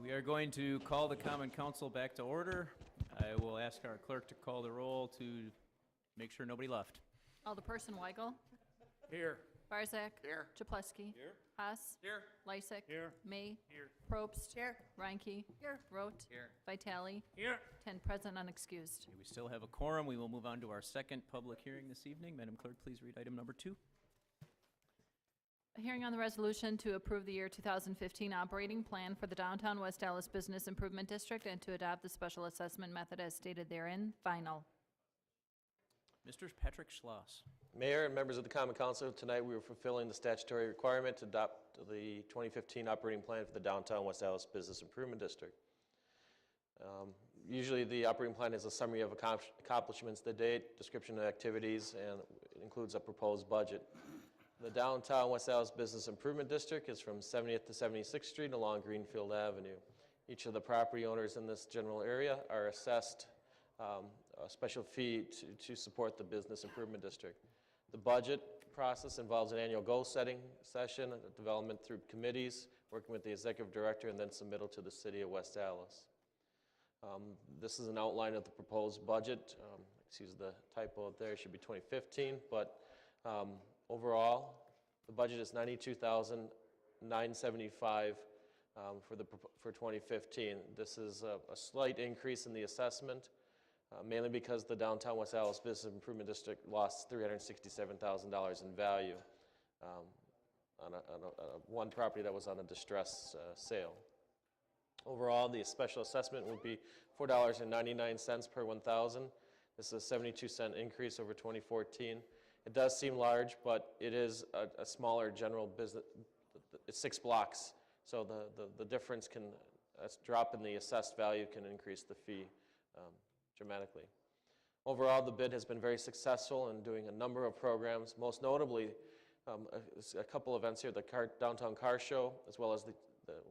We are going to call the Common Council back to order. I will ask our clerk to call the roll to make sure nobody left. Alderperson Weigel. Here. Barzak. Here. Chapletsky. Here. Haas. Here. Lysick. Here. May. Here. Probst. Here. Reinke. Here. Rote. Here. Vitale. Here. 10 present, unexcused. Okay, we still have a quorum. We will move on to our second public hearing this evening. Madam Clerk, please read item number 2. A hearing on the resolution to approve the year 2015 operating plan for the Downtown West Dallas Business Improvement District and to adopt the special assessment method as stated therein. Final. Mr. Patrick Schloss. Mayor and members of the Common Council, tonight we are fulfilling the statutory requirement to adopt the 2015 operating plan for the Downtown West Dallas Business Improvement District. Usually the operating plan is a summary of accomplishments to date, description of activities, and it includes a proposed budget. The Downtown West Dallas Business Improvement District is from 70th to 76th Street along Greenfield Avenue. Each of the property owners in this general area are assessed a special fee to support the Business Improvement District. The budget process involves an annual goal-setting session, development through committees, working with the executive director, and then submittal to the City of West Dallas. This is an outline of the proposed budget. Excuse the typo there, it should be 2015, but overall, the budget is $92,975 for 2015. This is a slight increase in the assessment, mainly because the Downtown West Dallas Business Improvement District lost $367,000 in value on one property that was on a distress sale. Overall, the special assessment would be $4.99 per 1,000. This is a 72-cent increase over 2014. It does seem large, but it is a smaller general business. It's 6 blocks, so the difference can, a drop in the assessed value can increase the fee dramatically. Overall, the bid has been very successful in doing a number of programs, most notably a couple events here, the Downtown Car Show, as well as the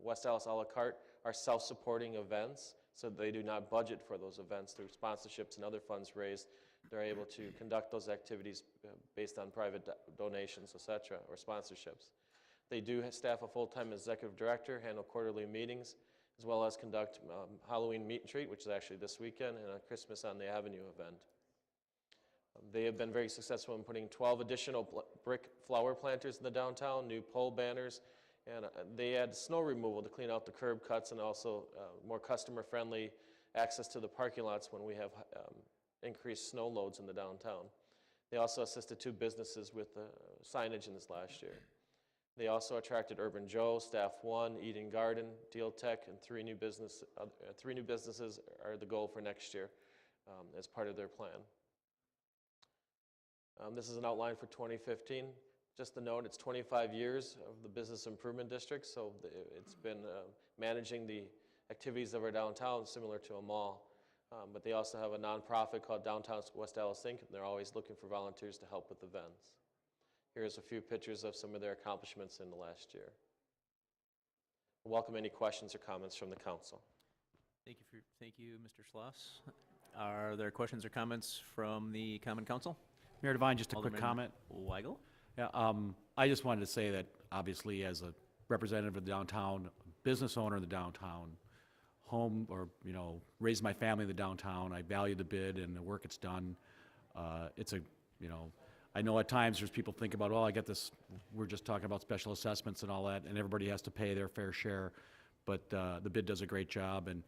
West Dallas a la carte, are self-supporting events, so they do not budget for those events through sponsorships and other funds raised. They're able to conduct those activities based on private donations, etc., or sponsorships. They do staff a full-time executive director, handle quarterly meetings, as well as conduct Halloween meet and treat, which is actually this weekend, and a Christmas on the Avenue event. They have been very successful in putting 12 additional brick flower planters in the downtown, new pole banners, and they add snow removal to clean out the curb cuts and also more customer-friendly access to the parking lots when we have increased snow loads in the downtown. They also assisted 2 businesses with signage in this last year. They also attracted Urban Joe, Staff One, Eden Garden, Deal Tech, and 3 new businesses are the goal for next year as part of their plan. This is an outline for 2015. Just to note, it's 25 years of the Business Improvement District, so it's been managing the activities of our downtown similar to a mall. But they also have a nonprofit called Downtown West Dallas Inc., and they're always looking for volunteers to help with events. Here's a few pictures of some of their accomplishments in the last year. I welcome any questions or comments from the council. Thank you, Mr. Schloss. Are there questions or comments from the Common Council? Mayor Devine, just a quick Alderman comment. Weigel? Yeah, I just wanted to say that obviously as a representative of the downtown, business owner in the downtown, home or, raised my family in the downtown, I value the bid and the work it's done. I know at times there's people think about, I get this, we're just talking about special assessments and all that, and everybody has to pay their fair share, but the bid does a great job, and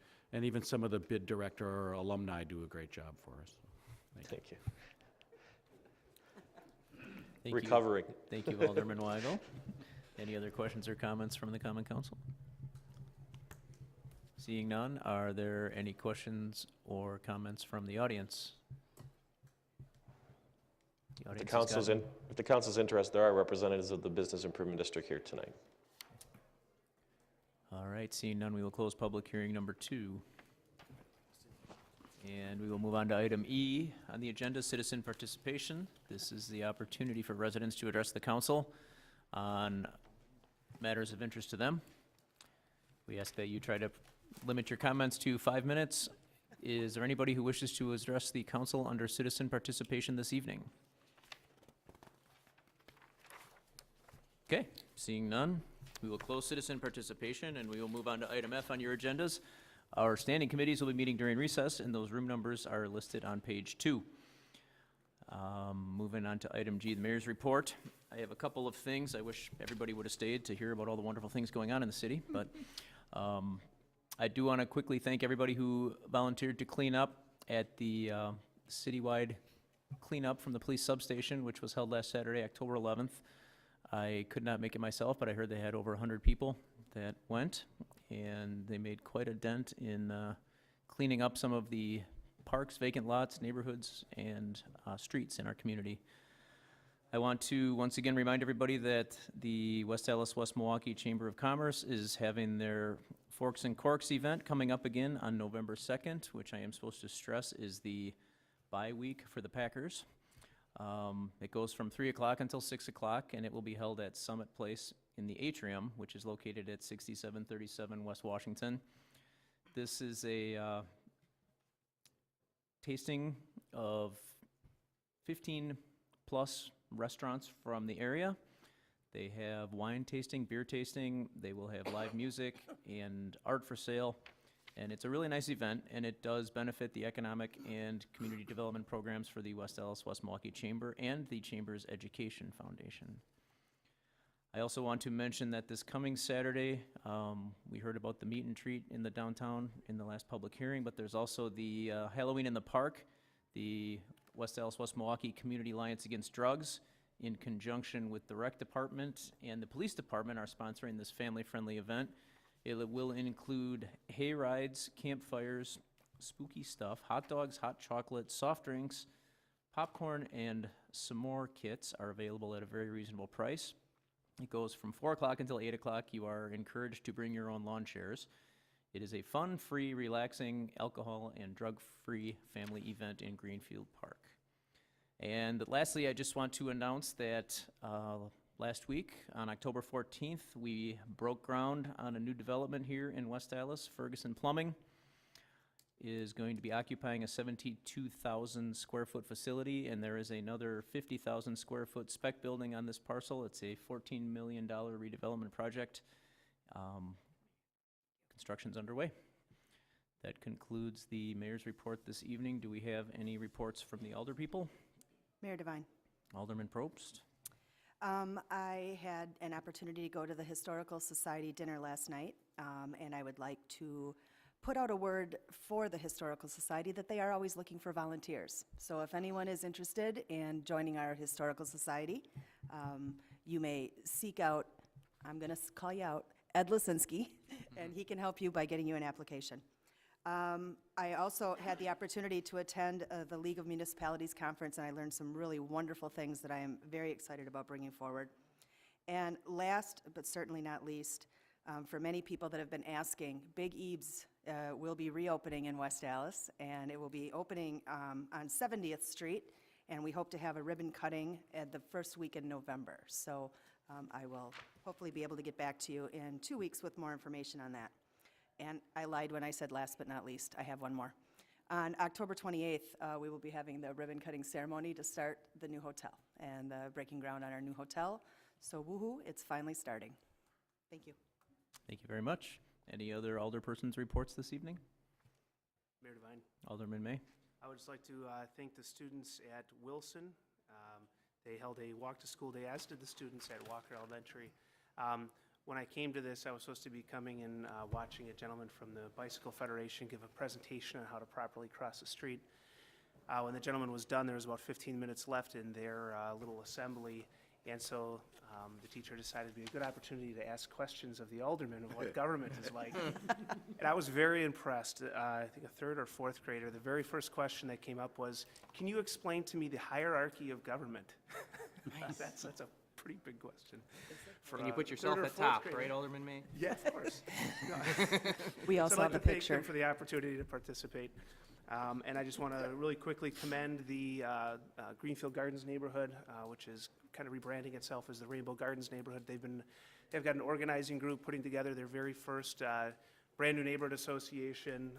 even some of the bid director or alumni do a great job for us. Thank you. Thank Recovering. You. Thank you, Alderman Weigel. Any other questions or comments from the Common Council? Seeing none, are there any questions or comments from the audience? If the council's interested, there are representatives of the Business Improvement District here tonight. All right, seeing none, we will close public hearing number 2. And we will move on to item E on the agenda, citizen participation. This is the opportunity for residents to address the council on matters of interest to them. We ask that you try to limit your comments to 5 minutes. Is there anybody who wishes to address the council under citizen participation this evening? Okay, seeing none, We will close citizen participation, and we will move on to item F on your agendas. Our standing committees will be meeting during recess, and those room numbers are listed on page 2. Moving on to item G, the mayor's report. I have a couple of things. I wish everybody would have stayed to hear about all the wonderful things going on in the city, but I do want to quickly thank everybody who volunteered to clean up at the citywide cleanup from the police substation, which was held last Saturday, October 11th. I could not make it myself, but I heard they had over 100 people that went, and they made quite a dent in cleaning up some of the parks, vacant lots, neighborhoods, and streets in our community. I want to once again remind everybody that the West Allis West Milwaukee Chamber of Commerce is having their Forks and Corks event coming up again on November 2nd, which I am supposed to stress is the bye week for the Packers. It goes from 3 o'clock until 6 o'clock, and it will be held at Summit Place in the atrium, which is located at 6737 West Washington. This is a tasting of 15 plus restaurants from the area. They have wine tasting, beer tasting, they will have live music and art for sale. And it's a really nice event, and it does benefit the economic and community development programs for the West Allis West Milwaukee Chamber and the Chamber's Education Foundation. I also want to mention that this coming Saturday, we heard about the meet and treat in the downtown in the last public hearing, but there's also the Halloween in the Park. The West Allis West Milwaukee Community Alliance Against Drugs, in conjunction with the Rec Department and the Police Department, are sponsoring this family-friendly event. It will include hay rides, campfires, spooky stuff, hot dogs, hot chocolate, soft drinks, popcorn, and s'more kits are available at a very reasonable price. It goes from 4 o'clock until 8 o'clock. You are encouraged to bring your own lawn chairs. It is a fun, free, relaxing, alcohol and drug-free family event in Greenfield Park. And lastly, I just want to announce that last week, on October 14th, we broke ground on a new development here in West Allis. Ferguson Plumbing is going to be occupying a 72,000 square foot facility, and there is another 50,000 square foot spec building on this parcel. It's a $14 million redevelopment project. Construction's underway. That concludes the mayor's report this evening. Do we have any reports from the alder people? Mayor Devine. Alderman Probst? I had an opportunity to go to the Historical Society dinner last night, and I would like to put out a word for the Historical Society that they are always looking for volunteers. So if anyone is interested in joining our Historical Society, you may seek out, I'm going to call you out, Ed Lisinski, and he can help you by getting you an application. I also had the opportunity to attend the League of Municipalities Conference, and I learned some really wonderful things that I am very excited about bringing forward. And last, but certainly not least, for many people that have been asking, Big Eve's will be reopening in West Allis, and it will be opening on 70th Street, and we hope to have a ribbon cutting at the first week in November. So I will hopefully be able to get back to you in 2 weeks with more information on that. And I lied when I said last but not least. I have one more. On October 28th, we will be having the ribbon cutting ceremony to start the new hotel and breaking ground on our new hotel. So woohoo, it's finally starting. Thank you. Thank you very much. Any other alderpersons' reports this evening? Mayor Devine, Alderman May? I would just like to thank the students at Wilson. They held a walk-to-school day, as did the students at Walker Elementary. When I came to this, I was supposed to be coming and watching a gentleman from the Bicycle Federation give a presentation on how to properly cross the street. When the gentleman was done, there was about 15 minutes left in their little assembly, and so the teacher decided it'd be a good opportunity to ask questions of the aldermen of what government is like. And I was very impressed. I think a third or fourth grader, the very first question that came up was, can you explain to me the hierarchy of government? Nice. That's a pretty big question. Can you put yourself at top, right, Alderman May? Yeah, of course. We also So I'd have like the to thank picture. them for the opportunity to participate. And I just want to really quickly commend the Greenfield Gardens neighborhood, which is kind of rebranding itself as the Rainbow Gardens neighborhood. They've got an organizing group putting together their very first brand-new neighborhood association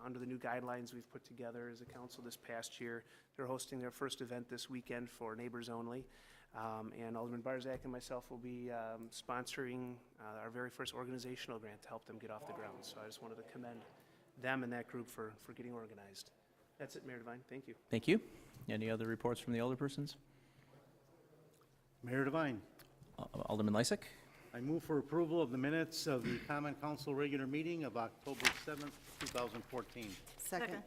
under the new guidelines we've put together as a council this past year. They're hosting their first event this weekend for neighbors only. And Alderman Barzak and myself will be sponsoring our very first organizational grant to help them get off the ground. So I just wanted to commend them and that group for getting organized. That's it, Mayor Devine. Thank you. Thank you. Any other reports from the alderpersons? Mayor Devine, Alderman Lysick? I move for approval of the minutes of the Common Council regular meeting of October 7th, 2014. Second.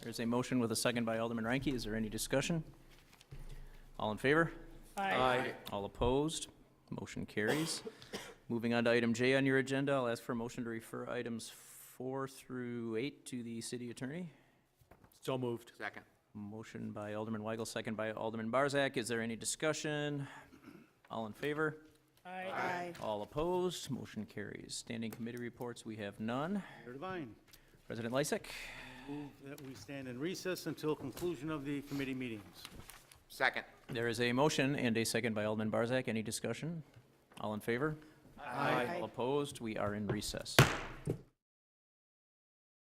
There's a motion with a second by Alderman Reinke. Is there any discussion? All in favor? Aye. All opposed? Motion carries. Moving on to item J on your agenda, I'll ask for a motion to refer items 4 through 8 to the city attorney. So moved. Second. Motion by Alderman Weigel, second by Alderman Barzak. Is there any discussion? All in favor? Aye. All opposed? Motion carries. Standing committee reports, we have none. Mayor Devine, President Lysick? move that we stand in recess until conclusion of the committee meetings. Second. There is a motion and a second by Alderman Barzak. Any discussion? All in favor? Aye. All opposed? We are in recess.